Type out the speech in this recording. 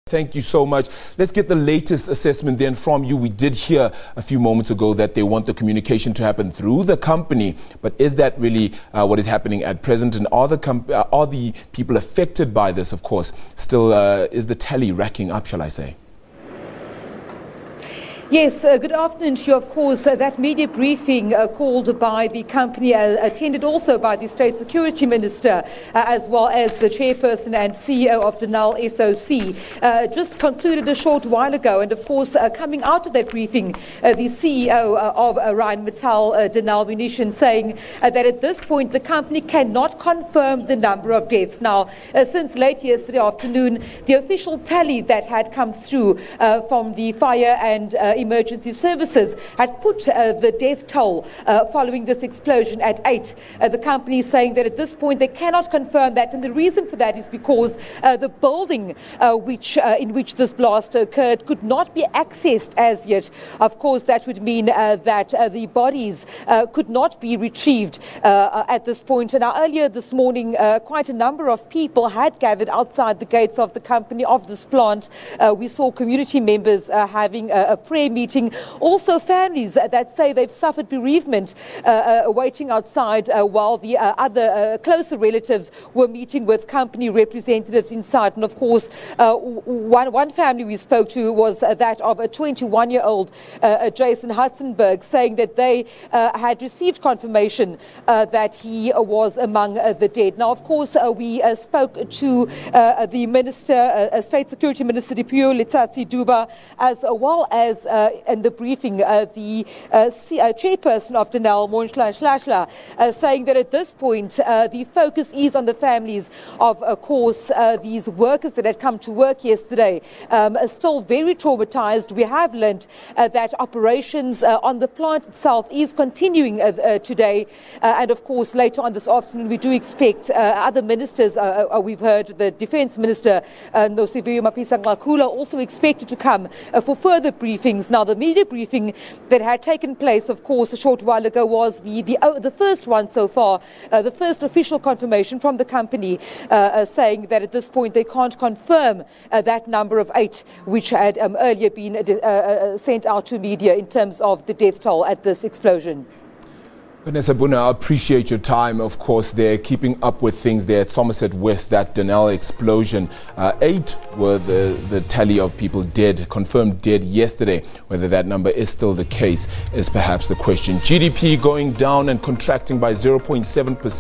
Thank you so much. Let's get the latest assessment then from you. We did hear a few moments ago that they want the communication to happen through the company, but is that really what is happening at present? And are the people affected by this, of course, still is the tally racking up, shall I say? Yes, good afternoon to you. Of course, that media briefing called by the company, attended also by the State Security Minister, as well as the chairperson and CEO of Denel SOC, just concluded a short while ago. And of course, coming out of that briefing, the CEO of Rheinmetall Denel Munitions saying that at this point the company cannot confirm the number of deaths. Now, since late yesterday afternoon, the official tally that had come through from the fire and emergency services had put the death toll following this explosion at 8. The company is saying that at this point they cannot confirm that, and the reason for that is because the building in which this blast occurred could not be accessed as yet. Of course, that would mean that the bodies could not be retrieved at this point. And now, earlier this morning, quite a number of people had gathered outside the gates of the company, of this plant. We saw community members having a prayer meeting. Also, families that say they've suffered bereavement waiting outside while the other closer relatives were meeting with company representatives inside. And of course, one family we spoke to was that of a 21-year-old Jason Hartzenberg, saying that they had received confirmation that he was among the dead. Now, of course, we spoke to the Minister, State Security Minister Dipuo Letsatsi Duba, as well as in the briefing, the chairperson of Denel Munitions, saying that at this point the focus is on the families of course, these workers that had come to work yesterday, are still very traumatized. We have learned that operations on the plant itself is continuing today, and of course later on this afternoon we do expect other ministers. We've heard the Defence Minister Nosiviwe Mapisa-Nqakula also expected to come for further briefings. Now, the media briefing that had taken place, of course, a short while ago was the first one so far, the first official confirmation from the company, saying that at this point they can't confirm that number of 8, which had earlier been sent out to media in terms of the death toll at this explosion. Vanessa Buna, I appreciate your time. Of course, they're keeping up with things there at Somerset West, that Denel explosion. 8 were the tally of people dead, confirmed dead yesterday. Whether that number is still the case is perhaps the question. GDP going down and contracting by 0.7%.